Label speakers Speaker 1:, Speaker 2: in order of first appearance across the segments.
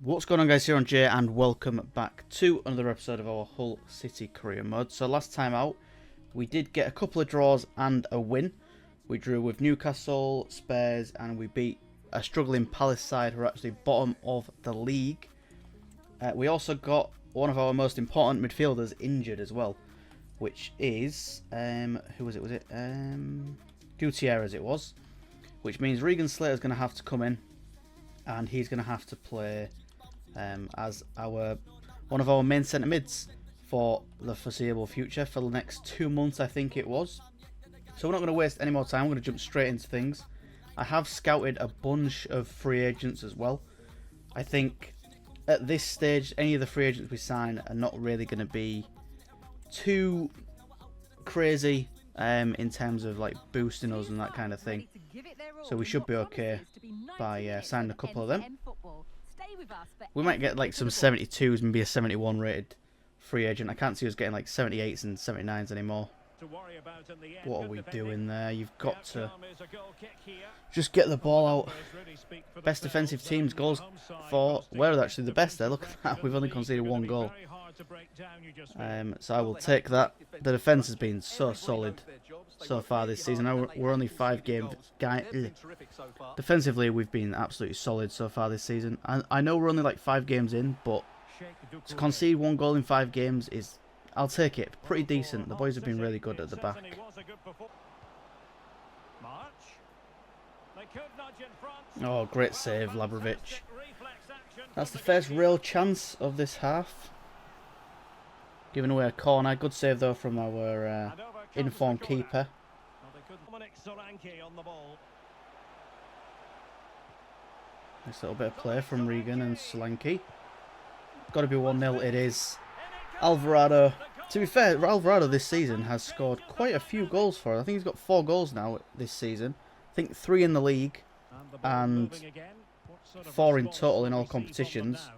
Speaker 1: What's going on, guys? EirronJ, and welcome back to another episode of our Hull City career mode. So last time out we did get a couple of draws and a win. We drew with Newcastle, Spurs, and we beat a struggling Palace side who are actually bottom of the league. We also got one of our most important midfielders injured as well, which is who was it? Gutierrez it was, which means Regan Slater's going to have to come in, and he's going to have to play as one of our main centre mids for the foreseeable future, for the next 2 months I think it was. So we're not going to waste any more time, we're going to jump straight into things. I have scouted a bunch of free agents as well. I think at this stage any of the free agents we sign are not really going to be too crazy in terms of like boosting us and that kind of thing. So we should be okay by signing a couple of them. We might get like some 72s, maybe a 71 rated free agent. I can't see us getting like 78s and 79s anymore. What are we doing there? You've got to just get the ball out. Best defensive teams goals for. We're actually the best there. Look at that. We've only conceded 1 goal. So I will take that. The defence has been so solid so far this season. Now we're only 5 games. Defensively, we've been absolutely solid so far this season. I know we're only like 5 games in, but to concede 1 goal in 5 games is, I'll take it, pretty decent. The boys have been really good at the back. Oh, great save, Labrovic. That's the first real chance of this half. Giving away a corner. Good save though from our informed keeper. Nice little bit of play from Regan and Solanke. Got to be 1-0. It is. Alvarado. To be fair, Alvarado this season has scored quite a few goals for us. I think he's got 4 goals now this season. I think 3 in the league and 4 in total in all competitions.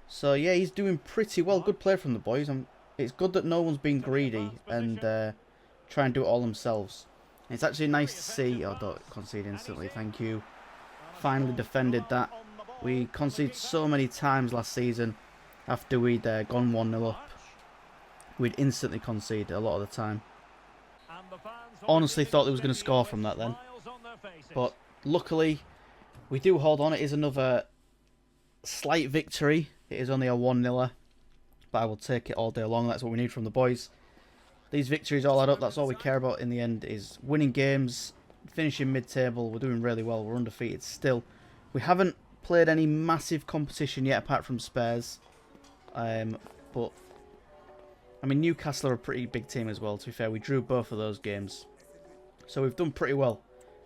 Speaker 1: So yeah, he's doing pretty well. Good play from the boys. It's good that no one's been greedy and try and do it all themselves. It's actually nice to see. Oh, don't concede instantly. Thank you. Finally defended that. We conceded so many times last season after we'd gone 1-0 up. We'd instantly concede a lot of the time. Honestly thought they was going to score from that then. But luckily, we do hold on. It is another slight victory. It is only a 1-0er. But I will take it all day long. That's what we need from the boys. These victories all add up. That's all we care about in the end, is winning games, finishing mid-table. We're doing really well. We're undefeated still. We haven't played any massive competition yet apart from Spurs. But I mean, Newcastle are a pretty big team as well, to be fair. We drew both of those games. So we've done pretty well.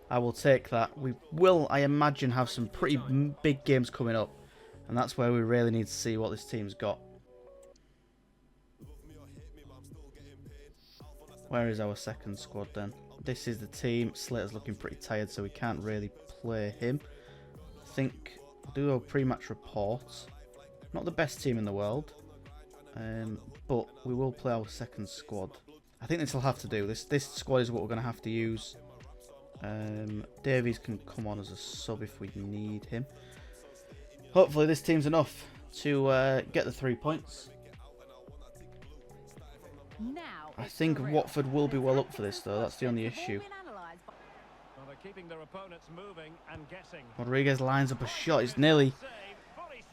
Speaker 1: I will take that. We will, I imagine, have some pretty big games coming up. And that's where we really need to see what this team's got. Where is our second squad then? This is the team. Slater's looking pretty tired, so we can't really play him. I think we'll do a pre-match report. Not the best team in the world. But we will play our second squad. I think this will have to do. This squad is what we're going to have to use. Davies can come on as a sub if we need him. Hopefully this team's enough to get the 3 points. I think Watford will be well up for this though. That's the only issue. Rodriguez lines up a shot. He's nearly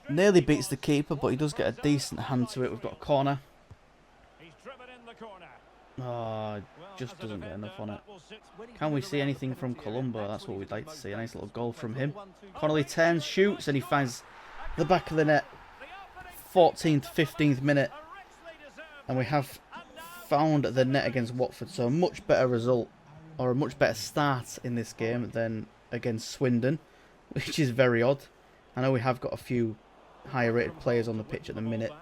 Speaker 1: beats the keeper, but he does get a decent hand to it. We've got a corner. Oh, just doesn't get enough on it. Can we see anything from Colombo? That's what we'd like to see. A nice little goal from him. Connolly turns, shoots, and he finds the back of the net. 14th, 15th minute. And we have found the net against Watford. So a much better result, or a much better start in this game than against Swindon, which is very odd. I know we have got a few higher rated players on the pitch at the minute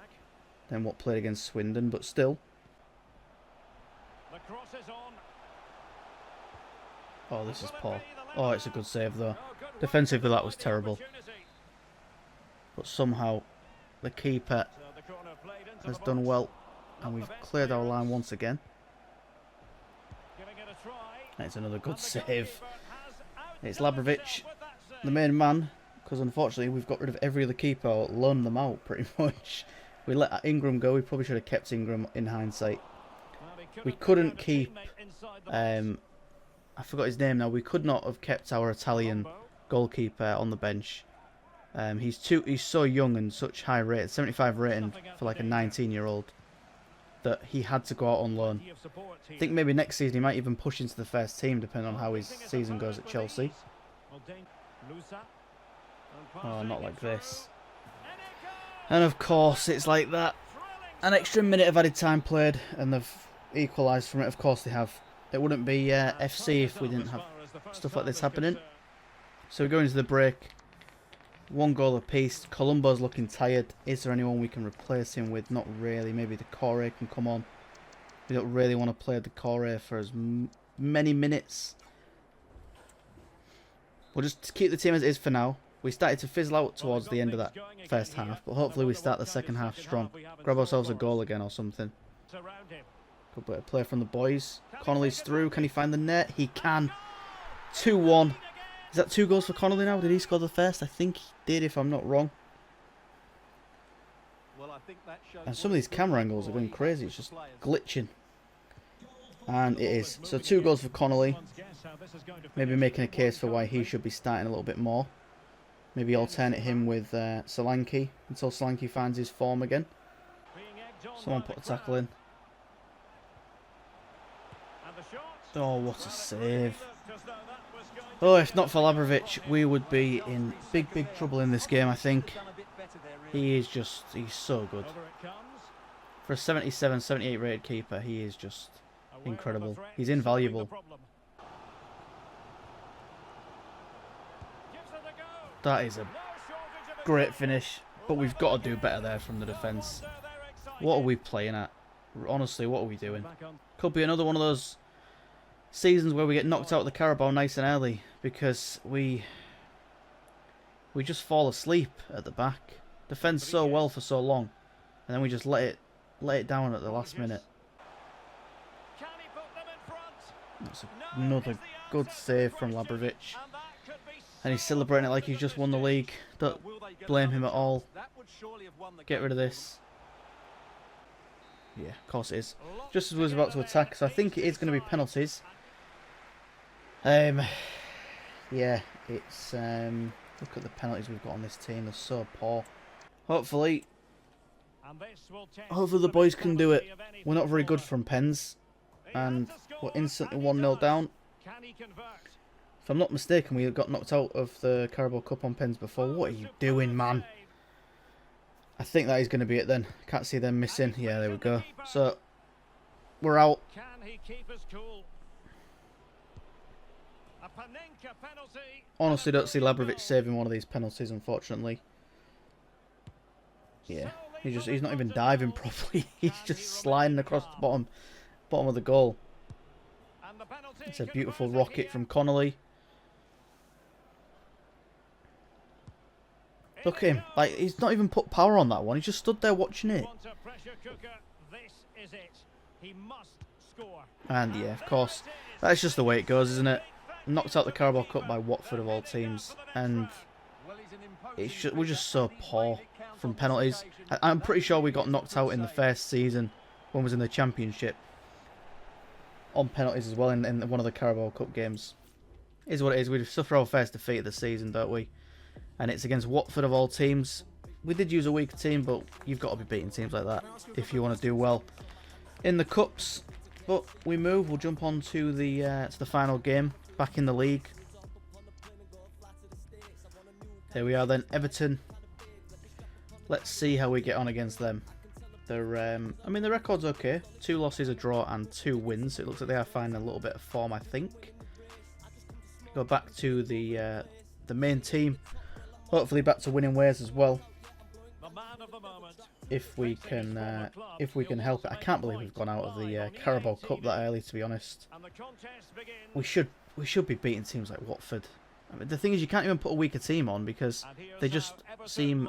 Speaker 1: than what played against Swindon, but still. Oh, this is poor. Oh, it's a good save though. Defensively that was terrible. But somehow the keeper has done well, and we've cleared our line once again. It's another good save. It's Labrovic, the main man, because unfortunately we've got rid of every other keeper, or loaned them out pretty much. We let Ingram go. We probably should have kept Ingram in hindsight. We couldn't keep, I forgot his name now. We could not have kept our Italian goalkeeper on the bench. He's so young and such high rating, 75 rating for like a 19-year-old, that he had to go out on loan. I think maybe next season he might even push into the first team, depending on how his season goes at Chelsea. Oh, not like this. And of course, it's like that. An extra minute of added time played, and they've equalised from it. Of course they have. It wouldn't be FC if we didn't have stuff like this happening. So we go into the break. 1 goal apiece. Colombo's looking tired. Is there anyone we can replace him with? Not really. Maybe the Corey can come on. We don't really want to play the Corey for as many minutes. We'll just keep the team as it is for now. We started to fizzle out towards the end of that first half, but hopefully we start the second half strong. Grab ourselves a goal again or something. Good bit of play from the boys. Connolly's through. Can he find the net? He can. 2-1. Is that 2 goals for Connolly now? Did he score the first? I think he did, if I'm not wrong. And some of these camera angles are going crazy. It's just glitching. And it is. So 2 goals for Connolly. Maybe making a case for why he should be starting a little bit more. Maybe alternate him with Solanke until Solanke finds his form again. Someone put a tackle in. Oh, what a save. Oh, if not for Labrovic, we would be in big trouble in this game, I think. He's so good. For a 77, 78 rated keeper, he is just incredible. He's invaluable. That is a great finish, but we've got to do better there from the defence. What are we playing at? Honestly, what are we doing? Could be another one of those seasons where we get knocked out of the Carabao nice and early because we just fall asleep at the back. Defend so well for so long, and then we just let it down at the last minute. That's another good save from Labrovic. And he's celebrating it like he's just won the league. Don't blame him at all. Get rid of this. Yeah, of course it is. Just as we was about to attack, so I think it is going to be penalties. Yeah, it's look at the penalties we've got on this team. They're so poor. Hopefully the boys can do it. We're not very good from pens, and we're instantly 1-0 down. If I'm not mistaken, we got knocked out of the Carabao Cup on pens before. What are you doing, man? I think that is going to be it then. Can't see them missing. Yeah, there we go. So, we're out. Honestly, don't see Labrovic saving one of these penalties, unfortunately. Yeah, he's not even diving properly. He's just sliding across the bottom of the goal. It's a beautiful rocket from Connolly. Look at him. Like, he's not even put power on that one. He just stood there watching it. And yeah, of course, that's just the way it goes, isn't it? Knocked out the Carabao Cup by Watford of all teams, and we're just so poor from penalties. I'm pretty sure we got knocked out in the first season when we was in the Championship on penalties as well in one of the Carabao Cup games. Is what it is. We suffer our first defeat of the season, don't we? And it's against Watford of all teams. We did use a weaker team, but you've got to be beating teams like that if you want to do well in the cups. But we move. We'll jump on to the final game back in the league. There we are then, Everton. Let's see how we get on against them. They're, I mean, the record's okay. 2 losses, a draw, and 2 wins. It looks like they are finding a little bit of form, I think. Go back to the main team. Hopefully back to winning ways as well. If we can help it. I can't believe we've gone out of the Carabao Cup that early, to be honest. We should be beating teams like Watford. I mean, the thing is, you can't even put a weaker team on because they just seem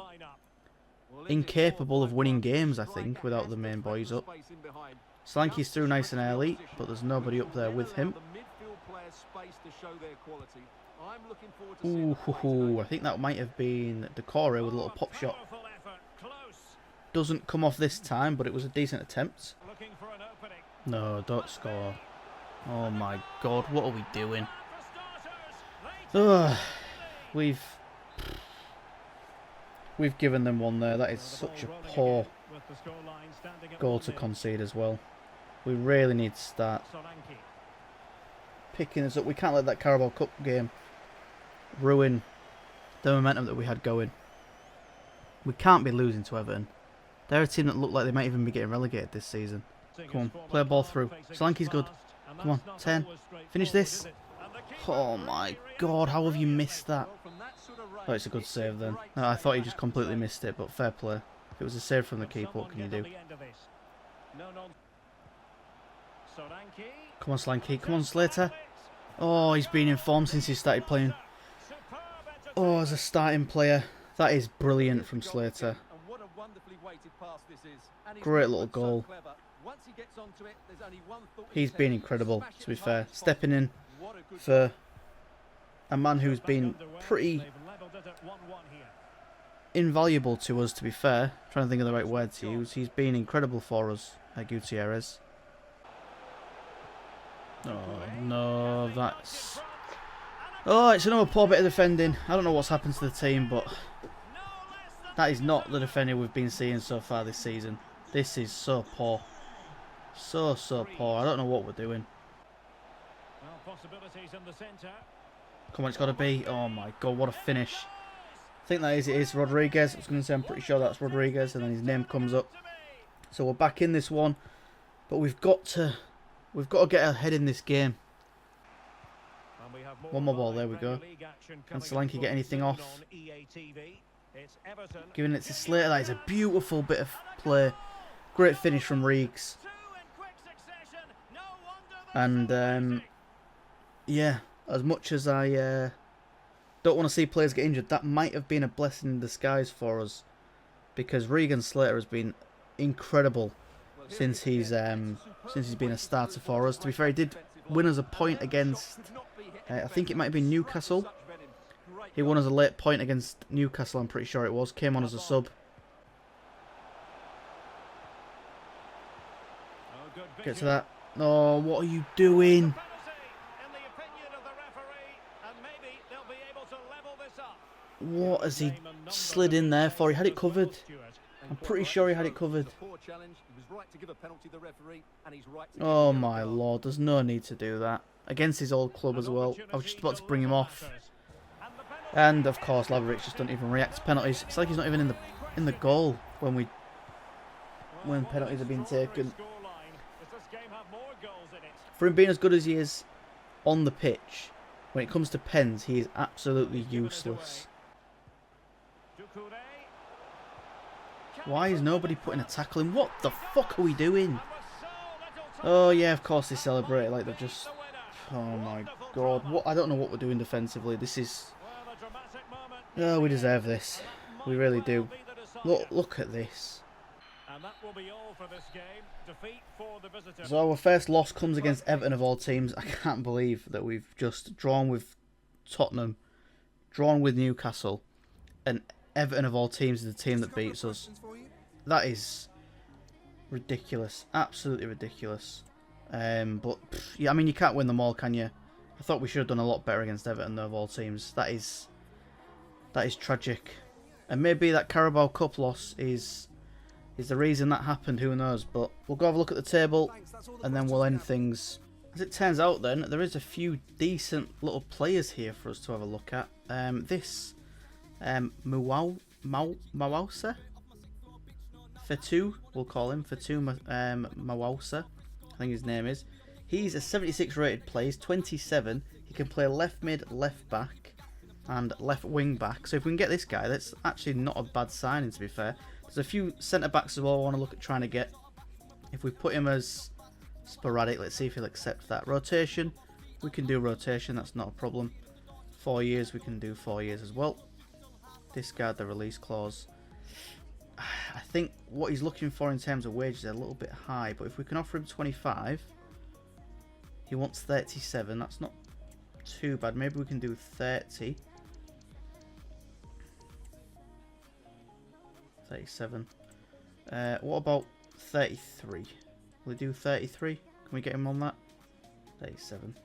Speaker 1: incapable of winning games, I think, without the main boys up. Solanke's through nice and early, but there's nobody up there with him. Ooh, I think that might have been Decore with a little pop shot. Doesn't come off this time, but it was a decent attempt. No, don't score. Oh my god, what are we doing? Ugh, we've given them one there. That is such a poor goal to concede as well. We really need to start picking this up. We can't let that Carabao Cup game ruin the momentum that we had going. We can't be losing to Everton. They're a team that look like they might even be getting relegated this season. Come on, play a ball through. Solanke's good. Come on, 10. Finish this. Oh my god, how have you missed that? Oh, it's a good save then. No, I thought he just completely missed it, but fair play. If it was a save from the keeper, what can you do? Come on, Solanke. Come on, Slater. Oh, he's been in form since he started playing. Oh, as a starting player, that is brilliant from Slater. Great little goal. He's been incredible, to be fair. Stepping in for a man who's been pretty invaluable to us, to be fair. I'm trying to think of the right word to use. He's been incredible for us, Gutierrez. Oh, no, that's... Oh, it's another poor bit of defending. I don't know what's happened to the team, but that is not the defending we've been seeing so far this season. This is so poor. So poor. I don't know what we're doing. Come on, it's got to be. Oh my god, what a finish. I think that is Rodriguez. I was going to say I'm pretty sure that's Rodriguez, and then his name comes up. So we're back in this one, but we've got to get ahead in this game. One more ball, there we go. Can Solanke get anything off? Giving it to Slater. That is a beautiful bit of play. Great finish from Reegs. And yeah, as much as I don't want to see players get injured, that might have been a blessing in disguise for us, because Regan Slater has been incredible since he's been a starter for us. To be fair, he did win us a point against I think it might have been Newcastle. He won us a late point against Newcastle, I'm pretty sure it was. Came on as a sub. Get to that. Oh, what are you doing? What has he slid in there for? He had it covered. I'm pretty sure he had it covered. Oh my lord, there's no need to do that. Against his old club as well. I was just about to bring him off. And of course Laverick just doesn't even react to penalties. It's like he's not even in the goal when penalties are being taken. For him being as good as he is on the pitch, when it comes to pens, he is absolutely useless. Why is nobody putting a tackle in? What the fuck are we doing? Oh yeah, of course they celebrate like they're just... Oh my god. What? I don't know what we're doing defensively. This is... Oh, we deserve this. We really do. Look at this. So our first loss comes against Everton of all teams. I can't believe that we've just drawn with Tottenham, drawn with Newcastle, and Everton of all teams is the team that beats us. That is ridiculous. Absolutely ridiculous. But yeah, I mean, you can't win them all, can you? I thought we should have done a lot better against Everton though, of all teams. That is tragic. And maybe that Carabao Cup loss is the reason that happened, who knows. But we'll go have a look at the table and then we'll end things. As it turns out then, there is a few decent little players here for us to have a look at. This Mawausa? Fetu, we'll call him. Fetu Mawausa, I think his name is. He's a 76 rated player, he's 27. He can play left mid, left back, and left wing back. So if we can get this guy, that's actually not a bad signing, to be fair. There's a few centre backs as well I want to look at trying to get. If we put him as sporadic, let's see if he'll accept that. Rotation, we can do rotation, that's not a problem. 4 years, we can do 4 years as well. Discard the release clause. I think what he's looking for in terms of wages is a little bit high, but if we can offer him 25, he wants 37, that's not too bad. Maybe we can do 30. 37. What about 33? Will we do 33? Can we get him on that? 37.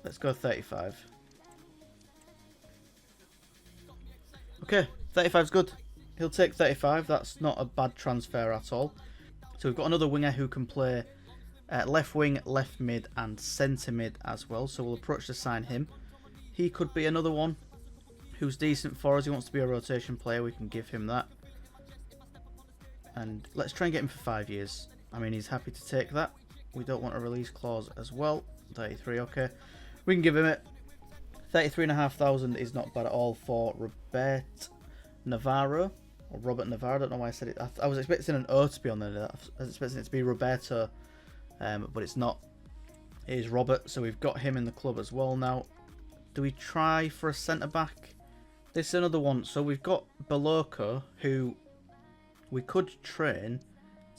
Speaker 1: Let's go 35. Okay, 35's good. He'll take 35. That's not a bad transfer at all. So we've got another winger who can play left wing, left mid and centre mid as well. So we'll approach to sign him. He could be another one who's decent for us. He wants to be a rotation player. We can give him that. And let's try and get him for 5 years. I mean, he's happy to take that. We don't want a release clause as well. 33, okay. We can give him it. 33,500 is not bad at all for Robert Navarro. Or Robert Navarro, I don't know why I said it. I was expecting an O to be on there. I was expecting it to be Roberto, but it's not. It is Robert, so we've got him in the club as well now. Do we try for a centre-back? This is another one. So we've got Beloko, who we could train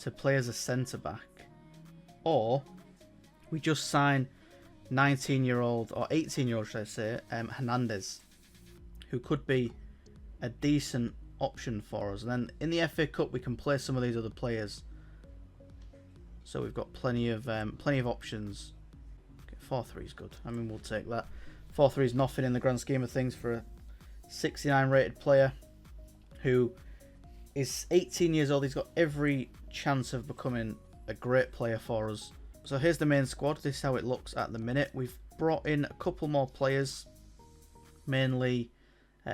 Speaker 1: to play as a centre-back. Or we just sign 19-year-old, or 18-year-old should I say, Hernandez, who could be a decent option for us. And then in the FA Cup we can play some of these other players. So we've got plenty of options. Okay, 4-3 is good. I mean, we'll take that. 4-3 is nothing in the grand scheme of things for a 69 rated player who is 18 years old. He's got every chance of becoming a great player for us. So here's the main squad. This is how it looks at the minute. We've brought in a couple more players, mainly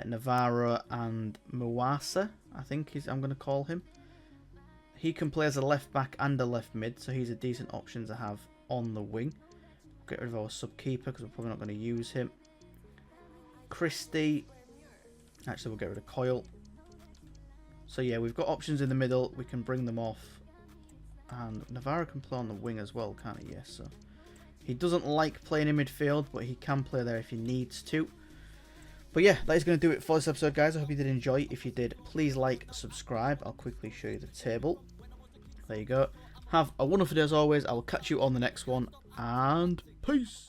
Speaker 1: Navarro and Muasa, I think I'm going to call him. He can play as a left back and a left mid, so he's a decent option to have on the wing. Get rid of our sub keeper because we're probably not going to use him. Christie, actually we'll get rid of Coyle. So yeah, we've got options in the middle. We can bring them off. And Navarro can play on the wing as well, can't he? Yes, so he doesn't like playing in midfield, but he can play there if he needs to. But yeah, that is going to do it for this episode, guys. I hope you did enjoy. If you did, please like, subscribe. I'll quickly show you the table. There you go. Have a wonderful day as always. I will catch you on the next one, and peace.